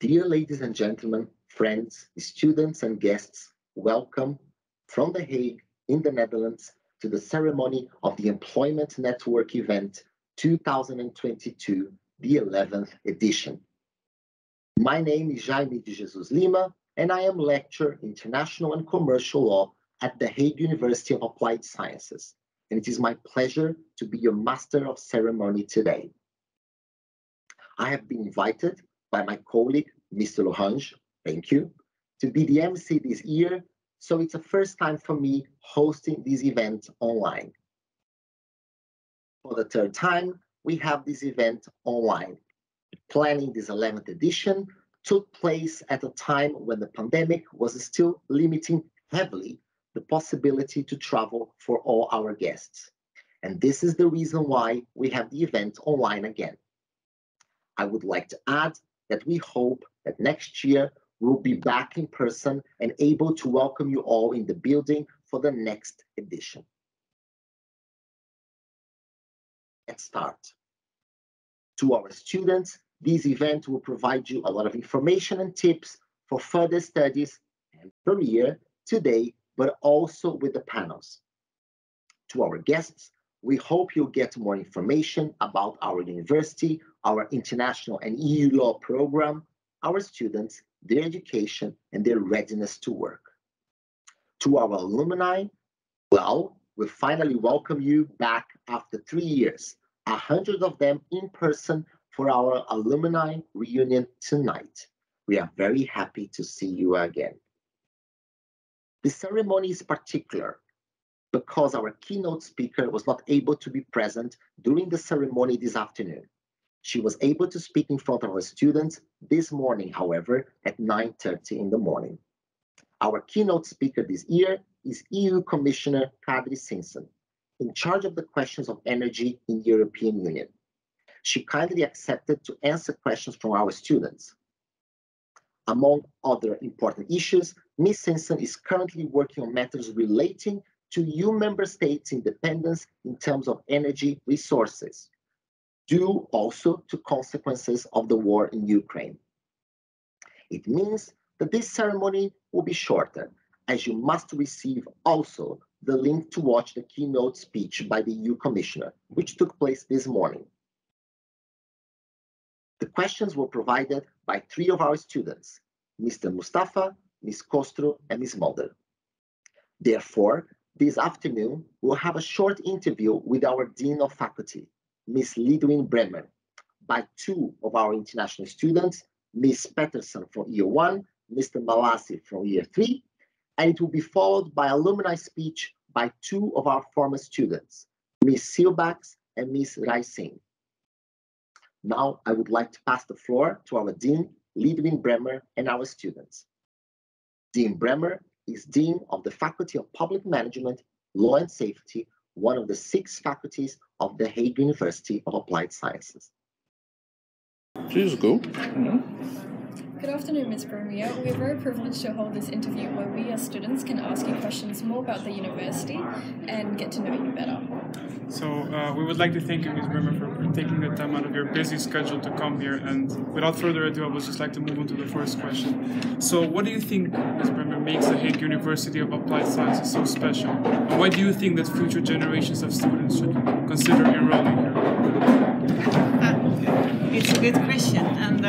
Dear ladies and gentlemen, friends, students and guests, welcome from The Hague in the Netherlands to the ceremony of the Employment Network event 2022, the 11th edition. My name is Jaime de Jesus Lima, and I am lecturer in International and Commercial Law at The Hague University of Applied Sciences, and it is my pleasure to be your Master of Ceremony today. I have been invited by my colleague, Mr. Lohange, thank you, to be the MC this year, so it's the first time for me hosting this event online. For the third time, we have this event online. Planning this 11th edition took place at a time when the pandemic was still limiting heavily the possibility to travel for all our guests. And this is the reason why we have the event online again. I would like to add that we hope that next year we'll be back in person and able to welcome you all in the building for the next edition. Let's start. To our students, this event will provide you a lot of information and tips for further studies and career today, but also with the panels. To our guests, we hope you'll get more information about our university, our international and EU law program, our students, their education, and their readiness to work. To our alumni, well, we finally welcome you back after 3 years, 100 of them in person for our alumni reunion tonight. We are very happy to see you again. The ceremony is particular because our keynote speaker was not able to be present during the ceremony this afternoon. She was able to speak in front of our students this morning, however, at 9:30 in the morning. Our keynote speaker this year is EU Commissioner Kadri Simpson, in charge of the questions of energy in the European Union. She kindly accepted to answer questions from our students. Among other important issues, Ms. Simpson is currently working on matters relating to EU member states' independence in terms of energy resources, due also to consequences of the war in Ukraine. It means that this ceremony will be shorter, as you must receive also the link to watch the keynote speech by the EU Commissioner, which took place this morning. The questions were provided by 3 of our students, Mr. Mustafa, Ms. Kostro, and Ms. Mulder. Therefore, this afternoon, we'll have a short interview with our Dean of Faculty, Ms. Lidwin Bremer, by 2 of our international students, Ms. Peterson from Year 1, Mr. Malassi from Year 3, and it will be followed by alumni speech by 2 of our former students, Ms. Silbax and Ms. Rai Singh. Now, I would like to pass the floor to our Dean, Lidwin Bremer, and our students. Dean Bremer is Dean of the Faculty of Public Management, Law and Safety, one of the 6 faculties of the Hague University of Applied Sciences. Please go. Good afternoon, Ms. Bromia. We're very privileged to hold this interview where we as students can ask you questions more about the university and get to know you better. So we would like to thank you, Ms. Bremer, for taking the time out of your busy schedule to come here. And without further ado, I would just like to move on to the first question. So what do you think, Ms. Bremer, makes the Hague University of Applied Sciences so special? And why do you think that future generations of students should consider enrolling here? It's a good question, and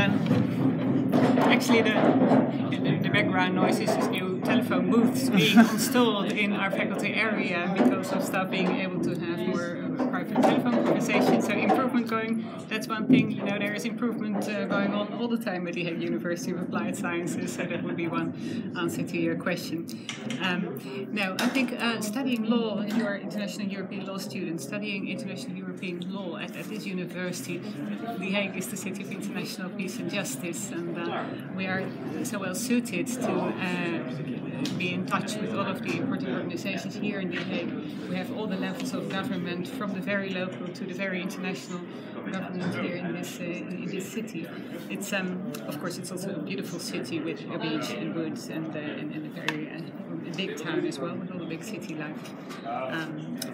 actually the background noise is this new telephone booths being installed in our faculty area because of staff being able to have more private telephone conversations. So improvement going, that's one thing. You know, there is improvement going on all the time at the Hague University of Applied Sciences, so that would be one answer to your question. Now, I think studying law, you are international European law students, studying international European law at this university, The Hague is the city of international peace and justice, and we are so well suited to be in touch with all of the important organizations here in The Hague. We have all the levels of government, from the very local to the very international government here in this city. It's of course it's also a beautiful city with a beach and woods and a very big town as well, with all the big city life.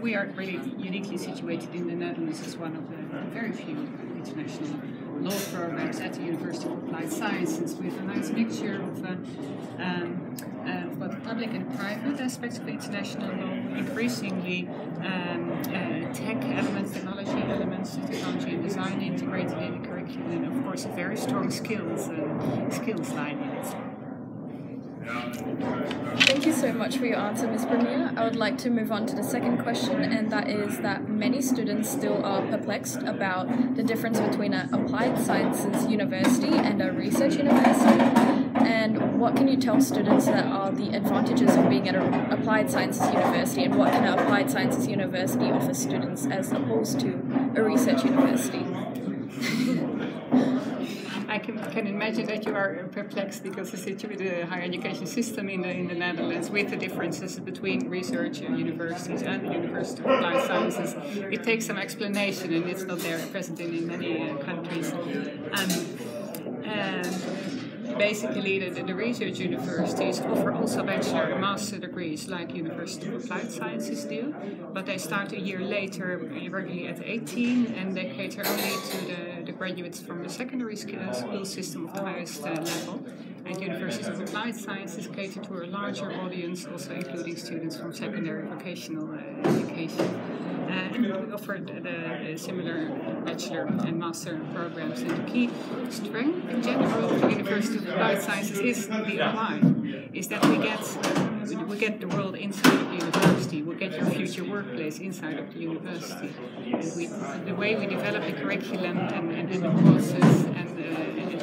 We are really uniquely situated in the Netherlands as one of the very few international law programs at the University of Applied Sciences, with a nice mixture of both public and private aspects of international law, increasingly tech elements, technology elements, technology and design integrated in the curriculum, and of course a very strong skills line in it. Thank you so much for your answer, Ms. Premier. I would like to move on to the second question, and that is that many students still are perplexed about the difference between an applied sciences university and a research university. And what can you tell students that are the advantages of being at an applied sciences university, and what can an applied sciences university offer students as opposed to a research university? I can imagine that you are perplexed because with the higher education system in the Netherlands, with the differences between research universities and the University of Applied Sciences, it takes some explanation, and it's not there present in many countries. Basically, the research universities offer also bachelor and master degrees like University of Applied Sciences do, but they start a year later, regularly at 18, and they cater only to the graduates from the secondary school system of the highest level. And Universities of Applied Sciences cater to a larger audience, also including students from secondary vocational education. And we offer the similar bachelor and master programs. And the key strength in general of the University of Applied Sciences is the apply. Is that we get the world inside of the university. We get your future workplace inside of the university. And the way we develop the curriculum and the courses and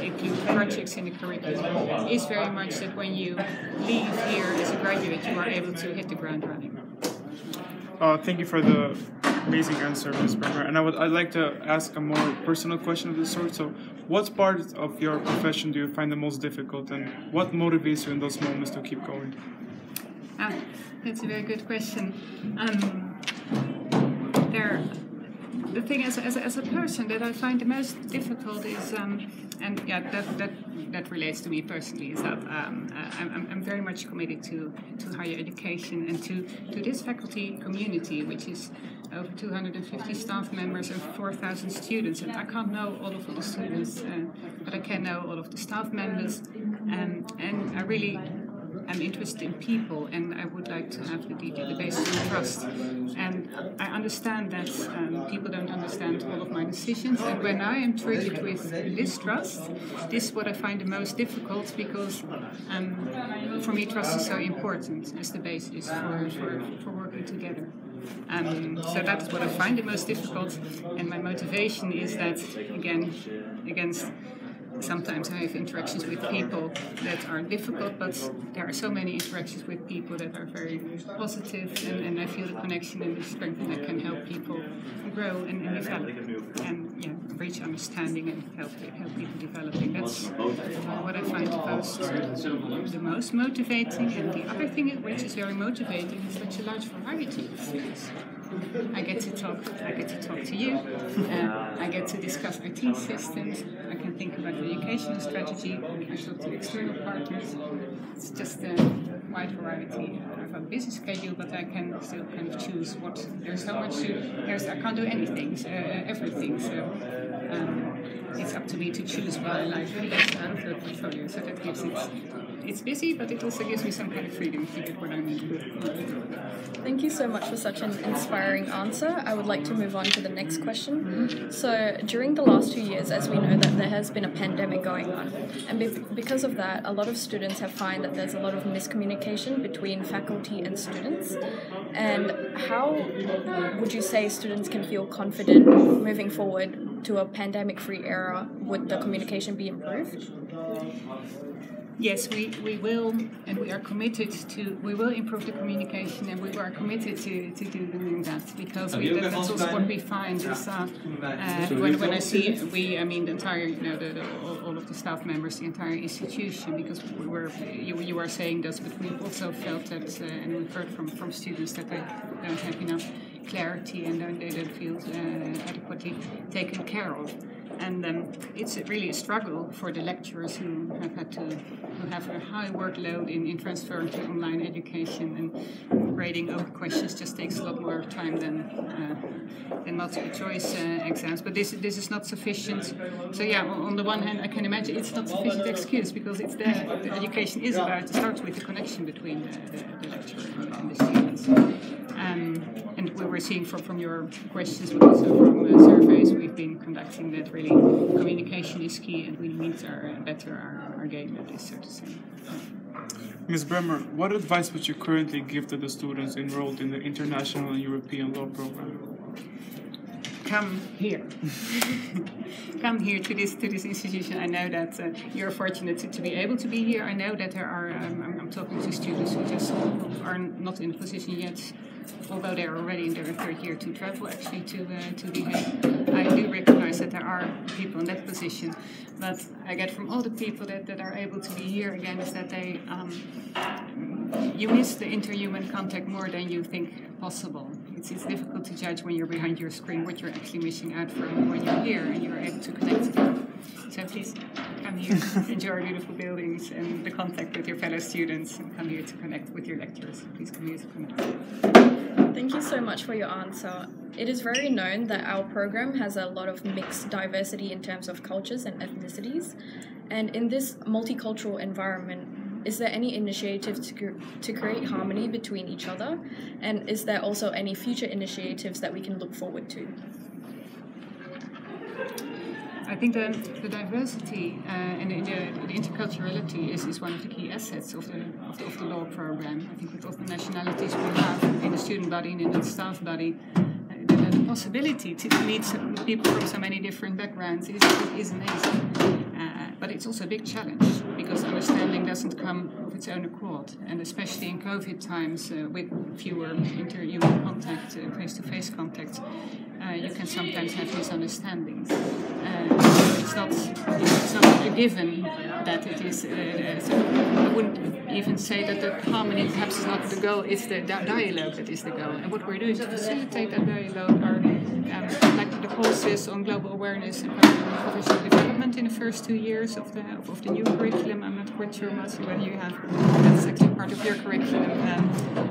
include projects in the curriculum is very much that when you leave here as a graduate, you are able to hit the ground running. Thank you for the amazing answer, Ms. Bremer. And I'd like to ask a more personal question of this sort. So, what part of your profession do you find the most difficult, and what motivates you in those moments to keep going? That's a very good question. The thing as a person that I find the most difficult is, and yeah, that relates to me personally, is that I'm very much committed to higher education and to this faculty community, which is over 250 staff members and 4,000 students. And I can't know all of the students, but I can know all of the staff members, and I really I'm interested in people, and I would like to have the basis of trust. And I understand that people don't understand all of my decisions, and when I am treated with distrust, this is what I find the most difficult, because for me trust is so important as the basis for working together. So that is what I find the most difficult, and my motivation is that, again, against sometimes I have interactions with people that are difficult, but there are so many interactions with people that are very positive, and I feel the connection and the strength, and I can help people grow and develop, and reach understanding and help people developing. That's what I find the most motivating. And the other thing which is very motivating is such a large variety of things. I get to talk to you. I get to discuss IT systems. I can think about the education strategy. I talk to external partners. It's just a wide variety. I have a busy schedule, but I can still kind of choose what. There's so much to. I can't do anything, everything. So it's up to me to choose what I like the best out of the portfolio. So that gives it. It's busy, but it also gives me some kind of freedom to do what I need to do. Thank you so much for such an inspiring answer. I would like to move on to the next question. So, during the last 2 years, as we know that there has been a pandemic going on, and because of that, a lot of students have found that there's a lot of miscommunication between faculty and students. And how would you say students can feel confident moving forward to a pandemic-free era? Would the communication be improved? Yes, we will, and we are committed to. We will improve the communication, and we are committed to doing that, because that's also what we find. Is when I see I mean the entire, all of the staff members, the entire institution, because you are saying this, but we also felt that, and we've heard from students that they don't have enough clarity and they don't feel adequately taken care of. And it's really a struggle for the lecturers who have a high workload in transferring to online education, and grading over questions just takes a lot more time than multiple choice exams. But this is not sufficient. So yeah, on the one hand, I can imagine it's not sufficient excuse, because it's the education is about to start with the connection between the lecturer and the students. And we were seeing from your questions, but also from surveys we've been conducting, that really communication is key, and we need to better our game at this, so to say. Ms. Bremer, what advice would you currently give to the students enrolled in the International and European Law program? Come here. Come here to this institution. I know that you're fortunate to be able to be here. I know that there are, I'm talking to students who just are not in a position yet, although they're already in their third year, to travel actually to The Hague. I do recognize that there are people in that position, but I get from all the people that are able to be here again is that they you miss the interhuman contact more than you think possible. It's difficult to judge when you're behind your screen what you're actually missing out from when you're here and you're able to connect together. So please come here, enjoy our beautiful buildings and the contact with your fellow students, and come here to connect with your lecturers. Please come here to connect. Thank you so much for your answer. It is very known that our program has a lot of mixed diversity in terms of cultures and ethnicities. And in this multicultural environment, is there any initiative to create harmony between each other? And is there also any future initiatives that we can look forward to? I think the diversity and the interculturality is one of the key assets of the law program. I think with all the nationalities we have in the student body and in the staff body, the possibility to meet people from so many different backgrounds is amazing. But it's also a big challenge, because understanding doesn't come of its own accord, and especially in COVID times with fewer interhuman contact, face-to-face contact, you can sometimes have misunderstandings. It's not a given that it is. So I wouldn't even say that the harmony perhaps is not the goal. It's the dialogue that is the goal. And what we're doing to facilitate that dialogue are like the courses on global awareness and professional development in the first 2 years of the new curriculum. I'm not quite sure, Matthew, whether you have that's actually part of your curriculum.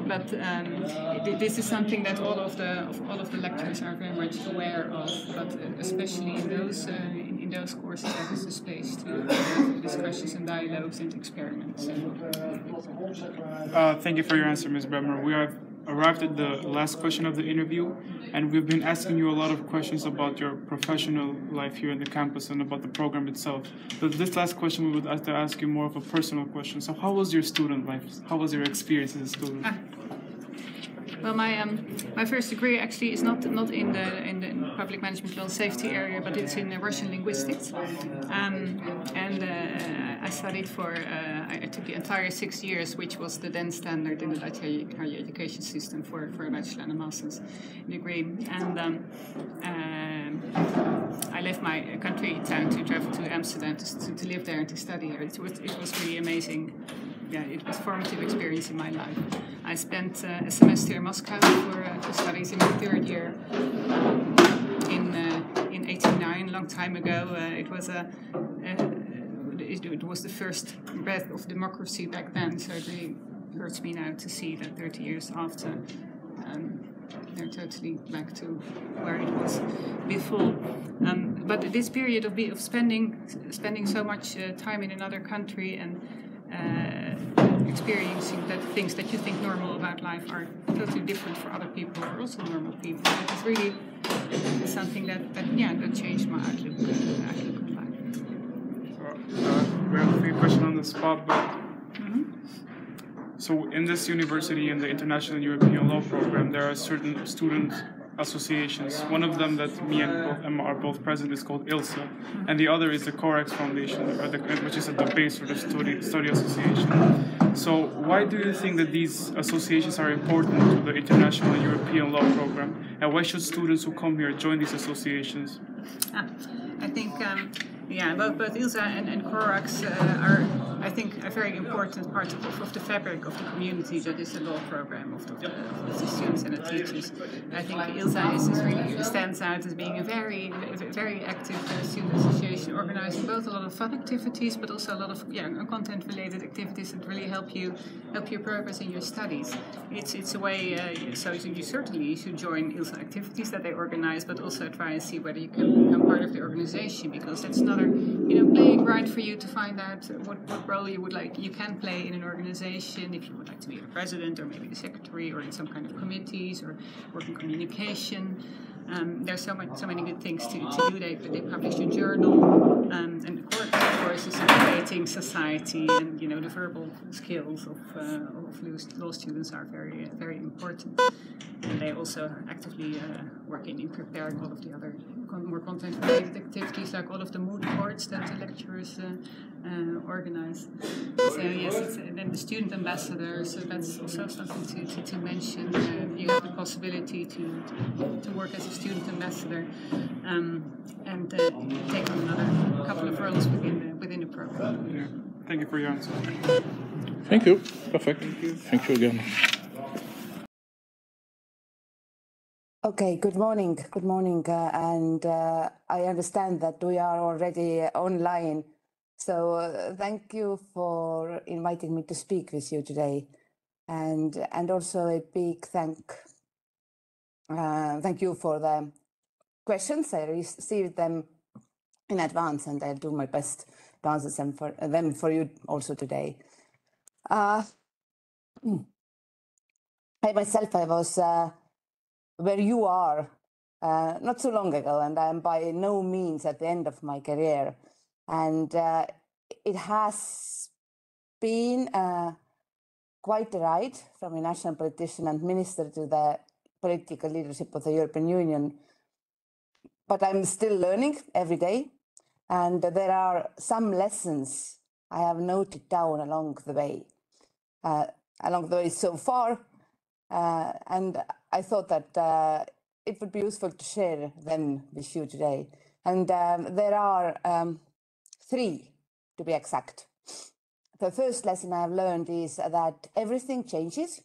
But this is something that all of the lecturers are very much aware of. But especially in those courses, there is a space to have discussions and dialogues and experiments. Thank you for your answer, Ms. Bremer. We have arrived at the last question of the interview, and we've been asking you a lot of questions about your professional life here in the campus and about the program itself. But this last question, we would like to ask you more of a personal question. So how was your student life? How was your experience as a student? Well, my first degree actually is not in the public management law and safety area, but it's in Russian linguistics. I studied I took the entire 6 years, which was the then standard in the Dutch higher education system for a bachelor and a master's degree. And I left my country town to travel to Amsterdam to live there and to study here. It was really amazing. Yeah, it was a formative experience in my life. I spent a semester in Moscow for studies in my third year. In 1989, a long time ago, it was the first breath of democracy back then. So it really hurts me now to see that 30 years after, they're totally back to where it was before. But this period of spending so much time in another country and experiencing that things that you think normal about life are totally different for other people who are also normal people. It is really something that changed my outlook on life. We have a few questions on the spot, but so in this university, in the International European Law program, there are certain student associations. One of them that me and both Emma are both present is called ILSA, and the other is the COREX Foundation, which is a debate sort of study association. So why do you think that these associations are important to the International and European Law program, and why should students who come here join these associations? I think both ILSA and COREX I think a very important part of the fabric of the community that is the law program of the students and the teachers. I think ILSA is really stands out as being a very active student association, organizing both a lot of fun activities, but also a lot of content-related activities that really help you progress in your studies. It's a way. So you certainly should join ILSA activities that they organize, but also try and see whether you can become part of the organization, because that's another playing ground for you to find out what role you can play in an organization, if you would like to be the president or maybe the secretary or in some kind of committees or work in communication. There's so many good things to do. They published a journal, and of course is creating society, and the verbal skills of law students are very important. And they also actively work in preparing all of the other more content-related activities, like all of the mood boards that the lecturers organize. So yes, and then the student ambassador. So that's also something to mention. You have the possibility to work as a student ambassador and take on another couple of roles within the program. Yeah. Thank you for your answer. Thank you. Perfect. Thank you again. Okay, good morning. Good morning. And I understand that we are already online. So thank you for inviting me to speak with you today. And also a big thank you for the questions. I received them in advance, and I'll do my best to answer them for you also today. I myself, I was where you are not so long ago, and I'm by no means at the end of my career. And it has been quite a ride from a national politician and minister to the political leadership of the European Union. But I'm still learning every day, and there are some lessons I have noted down along the way so far, and I thought that it would be useful to share them with you today. And there are 3, to be exact. The first lesson I have learned is that everything changes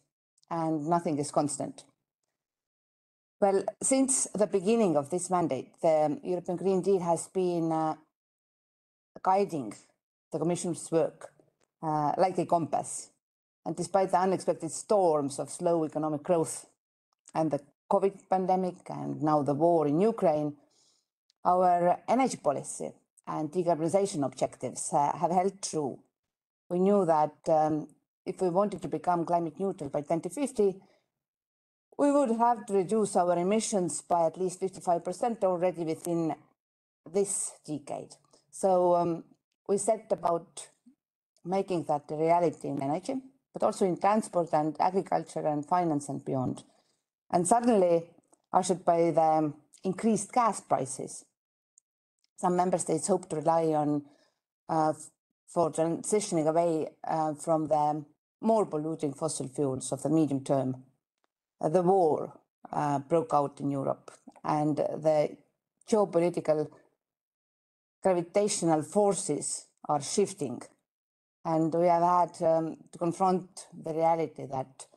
and nothing is constant. Well, since the beginning of this mandate, the European Green Deal has been guiding the Commission's work like a compass. And despite the unexpected storms of slow economic growth and the COVID pandemic and now the war in Ukraine, our energy policy and decarbonization objectives have held true. We knew that if we wanted to become climate neutral by 2050, we would have to reduce our emissions by at least 55% already within this decade. So we set about making that a reality in energy, but also in transport and agriculture and finance and beyond. And suddenly, ushered by the increased gas prices, some member states hope to rely on for transitioning away from the more polluting fossil fuels of the medium term. The war broke out in Europe, and the geopolitical gravitational forces are shifting. And we have had to confront the reality that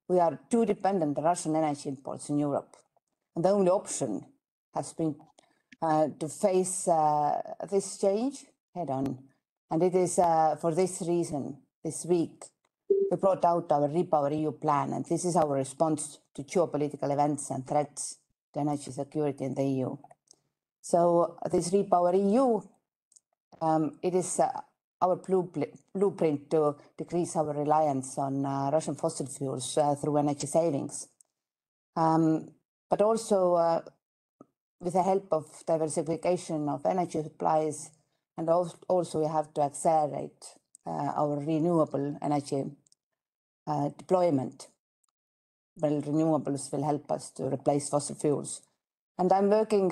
we are too dependent on Russian energy imports in Europe. And the only option has been to face this change head on. And it is for this reason, this week, we brought out our REPowerEU plan, and this is our response to geopolitical events and threats to energy security in the EU. So this REPowerEU, it is our blueprint to decrease our reliance on Russian fossil fuels through energy savings. But also with the help of diversification of energy supplies, and also we have to accelerate our renewable energy deployment. Well, renewables will help us to replace fossil fuels. And I'm working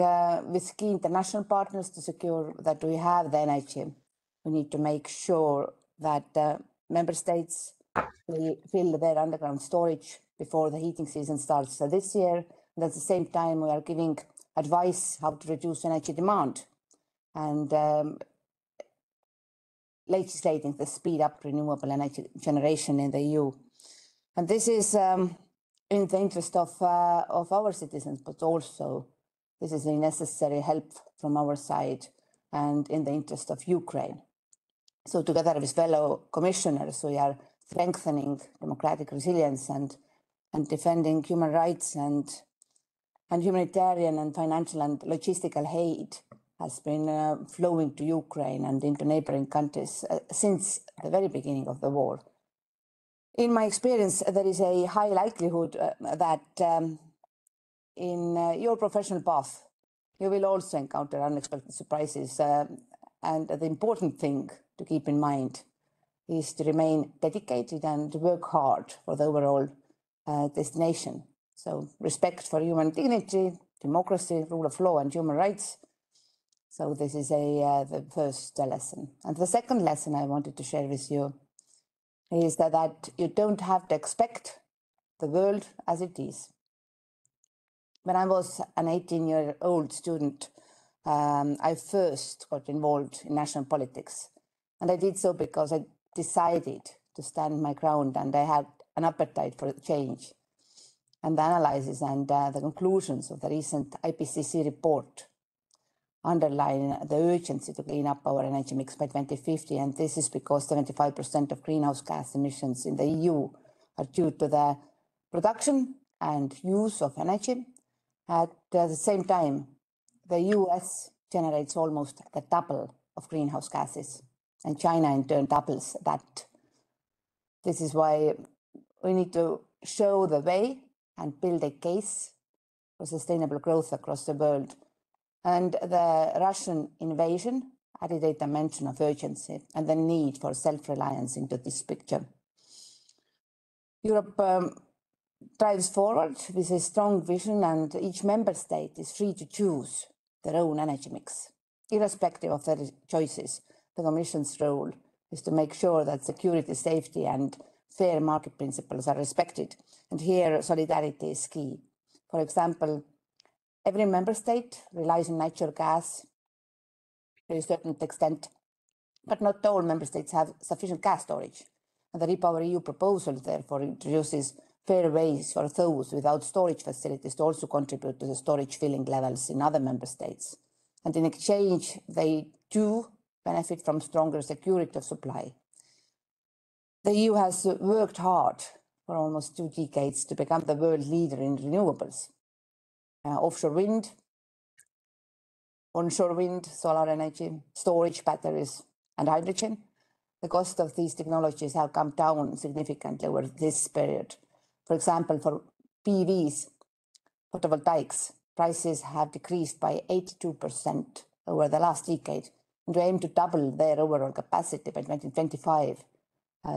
with key international partners to secure that we have the energy. We need to make sure that member states will fill their underground storage before the heating season starts this year. And at the same time, we are giving advice how to reduce energy demand. And legislating to speed up renewable energy generation in the EU. And this is in the interest of our citizens, but also this is a necessary help from our side and in the interest of Ukraine. So together with fellow commissioners, we are strengthening democratic resilience and defending human rights, and humanitarian and financial and logistical aid has been flowing to Ukraine and into neighboring countries since the very beginning of the war. In my experience, there is a high likelihood that in your professional path, you will also encounter unexpected surprises. And the important thing to keep in mind is to remain dedicated and work hard for the overall destination. So respect for human dignity, democracy, rule of law and human rights. So this is the first lesson. And the second lesson I wanted to share with you is that you don't have to expect the world as it is. When I was an 18-year-old student, I first got involved in national politics. And I did so because I decided to stand my ground and I had an appetite for change. And the analysis and the conclusions of the recent IPCC report underline the urgency to clean up our energy mix by 2050. And this is because 75% of greenhouse gas emissions in the EU are due to the production and use of energy. At the same time, the US generates almost the double of greenhouse gases, and China in turn doubles that. This is why we need to show the way and build a case for sustainable growth across the world. And the Russian invasion added a dimension of urgency and the need for self-reliance into this picture. Europe drives forward with a strong vision, and each member state is free to choose their own energy mix. Irrespective of their choices, the Commission's role is to make sure that security, safety and fair market principles are respected. And here solidarity is key. For example, every member state relies on natural gas to a certain extent, but not all member states have sufficient gas storage. And the REPowerEU proposal therefore introduces fair ways for those without storage facilities to also contribute to the storage filling levels in other member states. And in exchange, they do benefit from stronger security of supply. The EU has worked hard for almost 2 decades to become the world leader in renewables. Offshore wind, onshore wind, solar energy, storage, batteries, and hydrogen. The cost of these technologies have come down significantly over this period. For example, for PVs, photovoltaics, prices have decreased by 82% over the last decade, and we aim to double their overall capacity by 2025.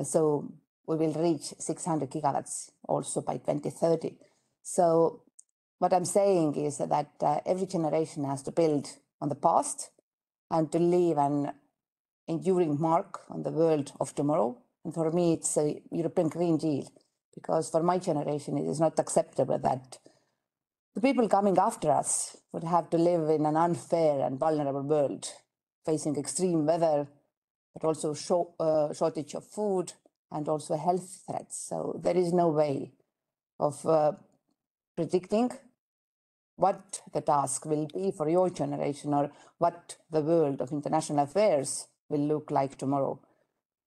So we will reach 600 gigawatts also by 2030. So what I'm saying is that every generation has to build on the past and to leave an enduring mark on the world of tomorrow. And for me, it's a European Green Deal, because for my generation, it is not acceptable that the people coming after us would have to live in an unfair and vulnerable world, facing extreme weather, but also shortage of food and also health threats. So there is no way of predicting what the task will be for your generation or what the world of international affairs will look like tomorrow.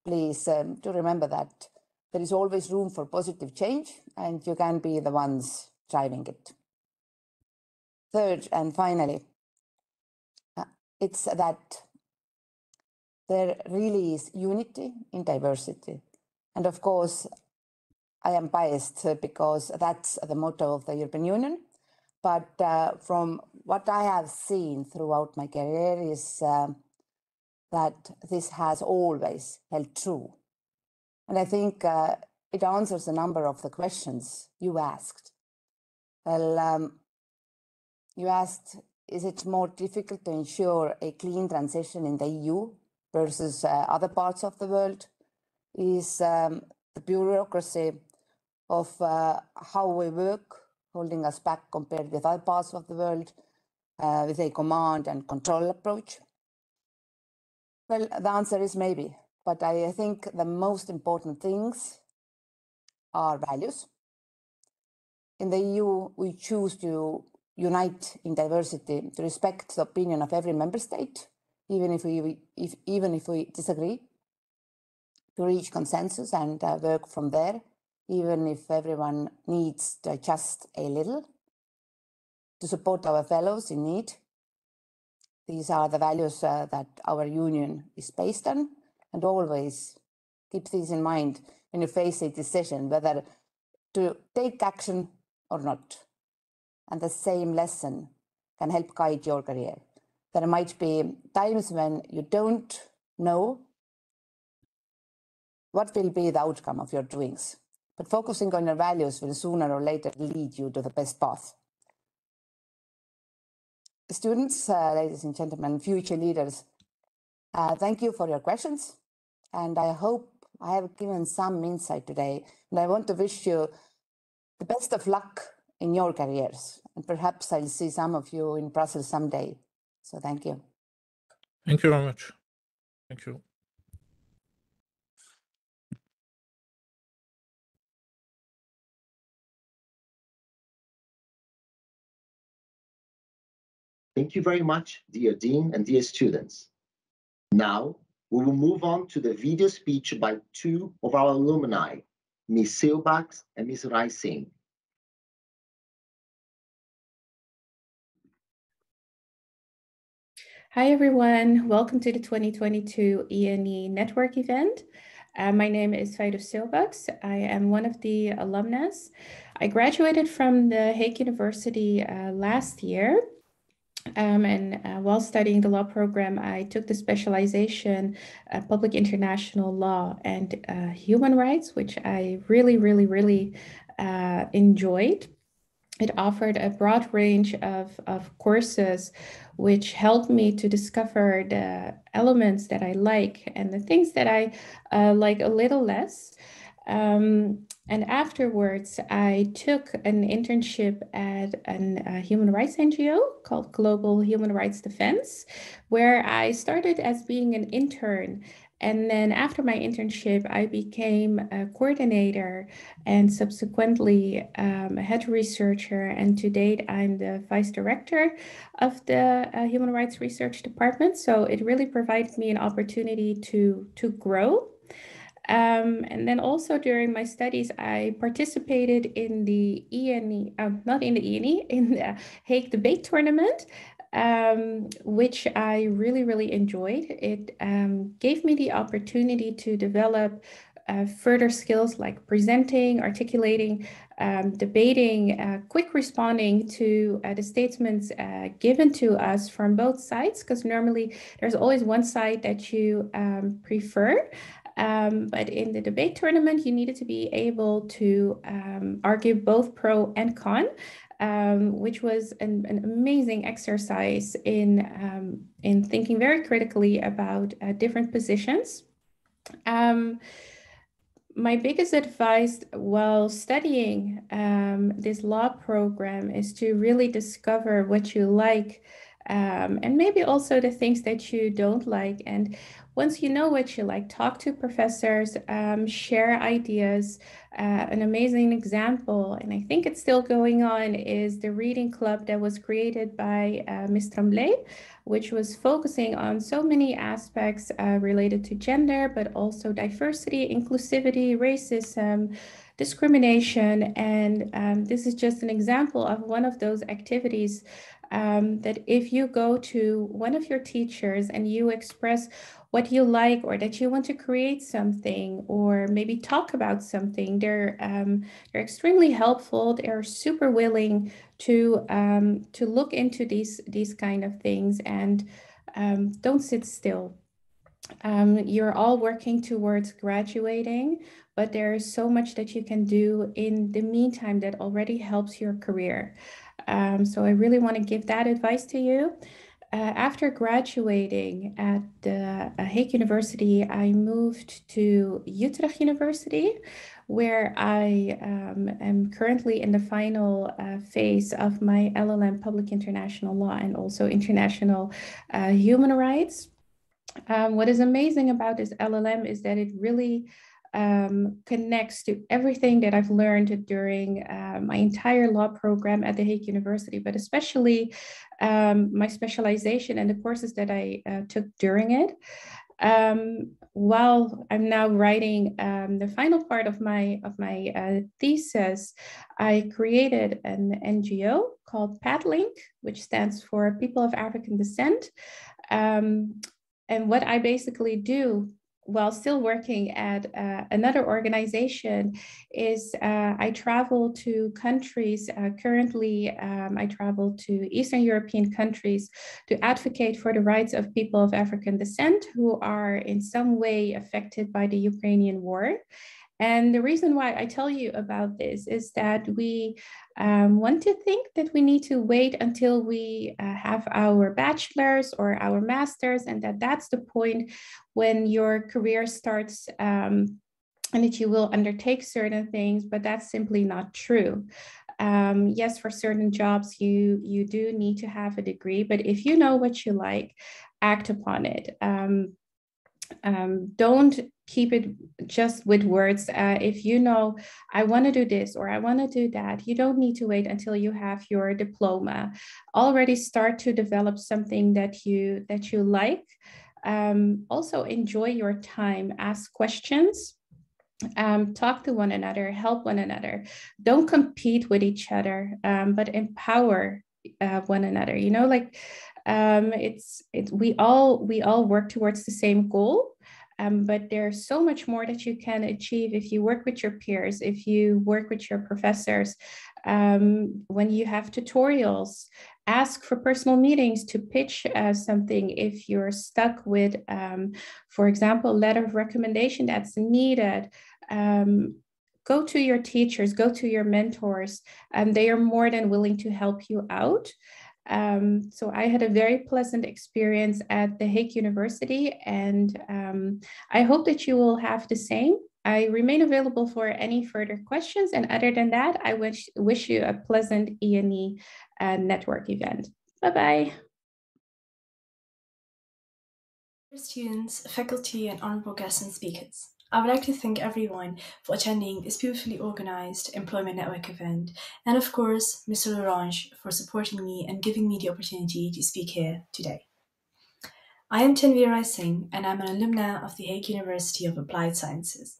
Please do remember that there is always room for positive change, and you can be the ones driving it. Third and finally, it's that there really is unity in diversity. And of course, I am biased because that's the motto of the European Union. But from what I have seen throughout my career is that this has always held true. And I think it answers a number of the questions you asked. Well, you asked, is it more difficult to ensure a clean transition in the EU versus other parts of the world? Is the bureaucracy of how we work holding us back compared with other parts of the world with a command and control approach? Well, the answer is maybe. but I think the most important things are values. In the EU, we choose to unite in diversity, to respect the opinion of every member state, even if we disagree, to reach consensus and work from there, even if everyone needs to adjust a little, to support our fellows in need. These are the values that our union is based on, and always keep these in mind when you face a decision whether to take action or not. And the same lesson can help guide your career. There might be times when you don't know what will be the outcome of your doings, but focusing on your values will sooner or later lead you to the best path. Students, ladies and gentlemen, future leaders, thank you for your questions. And I hope I have given some insight today. And I want to wish you the best of luck in your careers. And perhaps I'll see some of you in Brussels someday. So thank you. Thank you very much. Thank you. Thank you very much, dear Dean and dear students. Now, we will move on to the video speech by two of our alumni, Ms. Silbach and Ms. Raising. Hi, everyone. Welcome to the 2022 ENE network event. My name is Feido Silbach. I am one of the alumnus. I graduated from the Hague University last year. While studying the law program, I took the specialization Public International Law and Human Rights, which I really enjoyed. It offered a broad range of courses, which helped me to discover the elements that I like and the things that I like a little less. And afterwards, I took an internship at a human rights NGO called Global Human Rights Defense, where I started as being an intern. And then after my internship, I became a coordinator and subsequently a head researcher. And to date, I'm the vice director of the Human Rights Research Department. So it really provided me an opportunity to grow. And then also during my studies, I participated in the ENE, not in the ENE, in the Hague Debate Tournament, which I really enjoyed. It gave me the opportunity to develop further skills like presenting, articulating, debating, quick responding to the statements given to us from both sides, because normally there's always one side that you prefer. But in the debate tournament, you needed to be able to argue both pro and con, which was an amazing exercise in thinking very critically about different positions. My biggest advice while studying this law program is to really discover what you like, and maybe also the things that you don't like. And once you know what you like, talk to professors, share ideas. An amazing example, and I think it's still going on, is the reading club that was created by Ms. Tremblay, which was focusing on so many aspects related to gender, but also diversity, inclusivity, racism, discrimination. And this is just an example of one of those activities that if you go to one of your teachers and you express what you like, or that you want to create something, or maybe talk about something, they're extremely helpful. They're super willing to look into these kind of things, and don't sit still. You're all working towards graduating, but there's so much that you can do in the meantime that already helps your career. So I really want to give that advice to you. After graduating at the Hague University, I moved to Utrecht University, where I am currently in the final phase of my LLM Public International Law and also International Human Rights. What is amazing about this LLM is that it really connects to everything that I've learned during my entire law program at the Hague University, but especially my specialization and the courses that I took during it. While I'm now writing the final part of my thesis, I created an NGO called PADLink, which stands for People of African Descent. And what I basically do while still working at another organization is I travel to countries. Currently, I travel to Eastern European countries to advocate for the rights of people of African descent who are in some way affected by the Ukrainian war. And the reason why I tell you about this is that we want to think that we need to wait until we have our bachelor's or our master's, and that's the point when your career starts and that you will undertake certain things, but that's simply not true. Yes, for certain jobs, you do need to have a degree, but if you know what you like, act upon it. Don't keep it just with words. If you know, I want to do this or I want to do that, you don't need to wait until you have your diploma. Already start to develop something that you like. Also enjoy your time, ask questions. Talk to one another, help one another. Don't compete with each other, but empower one another. You know, like we all work towards the same goal. But there's so much more that you can achieve if you work with your peers, if you work with your professors, when you have tutorials, ask for personal meetings to pitch something. If you're stuck with, for example, a letter of recommendation that's needed, go to your teachers, go to your mentors, and they are more than willing to help you out. So I had a very pleasant experience at the Hague University, and I hope that you will have the same. I remain available for any further questions, and other than that, I wish you a pleasant ENE network event. Bye-bye. Students, faculty, and honorable guests and speakers, I would like to thank everyone for attending this beautifully organized employment network event, and of course, Mr. Larange for supporting me and giving me the opportunity to speak here today. I am Tanvir Singh, and I'm an alumna of the Hague University of Applied Sciences.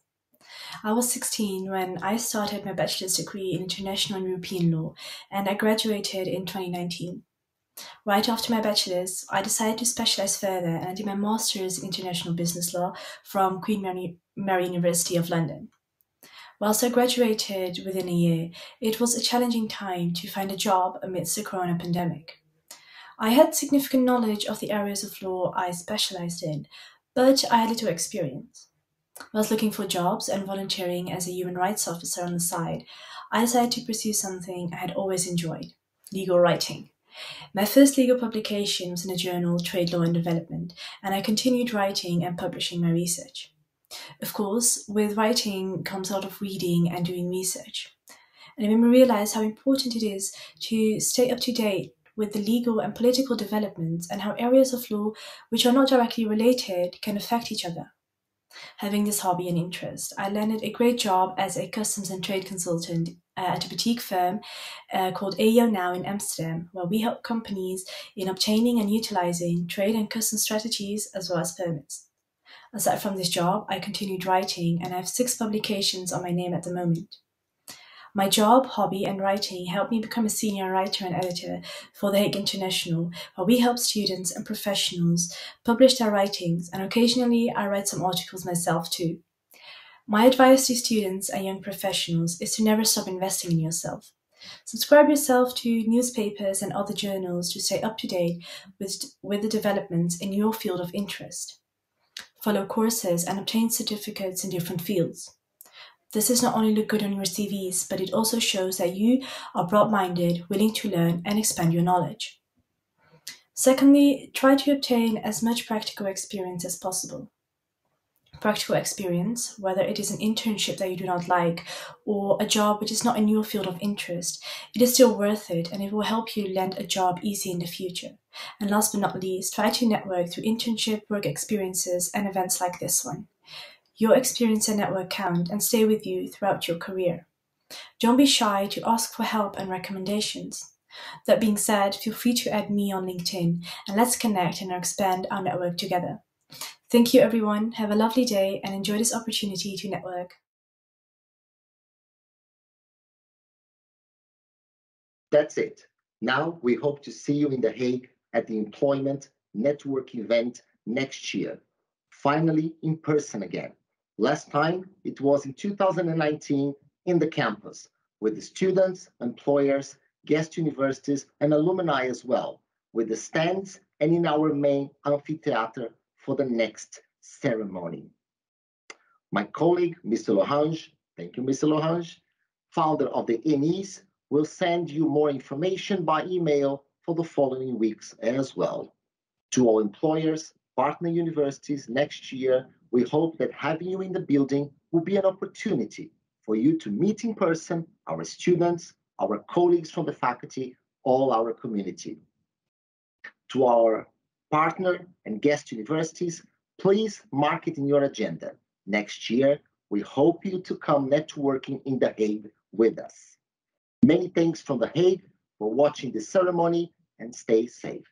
I was 16 when I started my bachelor's degree in international and European law, and I graduated in 2019. Right after my bachelor's, I decided to specialize further, and I did my master's in international business law from Queen Mary University of London. Whilst I graduated within a year, it was a challenging time to find a job amidst the corona pandemic. I had significant knowledge of the areas of law I specialized in, but I had little experience. Whilst looking for jobs and volunteering as a human rights officer on the side, I decided to pursue something I had always enjoyed: legal writing. My first legal publication was in the journal Trade Law and Development, and I continued writing and publishing my research. Of course, with writing comes a lot of reading and doing research. And it made me realize how important it is to stay up to date with the legal and political developments and how areas of law which are not directly related can affect each other. Having this hobby and interest, I landed a great job as a customs and trade consultant at a boutique firm called AO Now in Amsterdam, where we help companies in obtaining and utilizing trade and customs strategies as well as permits. Aside from this job, I continued writing, and I have 6 publications on my name at the moment. My job, hobby, and writing helped me become a senior writer and editor for The Hague International, where we help students and professionals publish their writings, and occasionally I write some articles myself too. My advice to students and young professionals is to never stop investing in yourself. Subscribe yourself to newspapers and other journals to stay up to date with the developments in your field of interest. Follow courses and obtain certificates in different fields. This does not only look good on your CVs, but it also shows that you are broad-minded, willing to learn and expand your knowledge. Secondly, try to obtain as much practical experience as possible. practical experience, whether it is an internship that you do not like or a job which is not in your field of interest, it is still worth it and it will help you land a job easy in the future. And last but not least, try to network through internship, work experiences, and events like this one. Your experience and network count and stay with you throughout your career. Don't be shy to ask for help and recommendations. That being said, feel free to add me on LinkedIn and let's connect and expand our network together. Thank you, everyone. Have a lovely day and enjoy this opportunity to network. That's it. Now we hope to see you in The Hague at the Employment Network event next year. Finally, in person again. Last time, it was in 2019 in the campus, with the students, employers, guest universities, and alumni as well, with the stands and in our main amphitheater for the next ceremony. My colleague, Mr. Lohange, thank you, Mr. Lohange, founder of the ENEs, will send you more information by email for the following weeks as well. To all employers, partner universities next year, we hope that having you in the building will be an opportunity for you to meet in person our students, our colleagues from the faculty, all our community. To our partner and guest universities, please mark it in your agenda. Next year, we hope you to come networking in The Hague with us. Many thanks from The Hague for watching the ceremony and stay safe.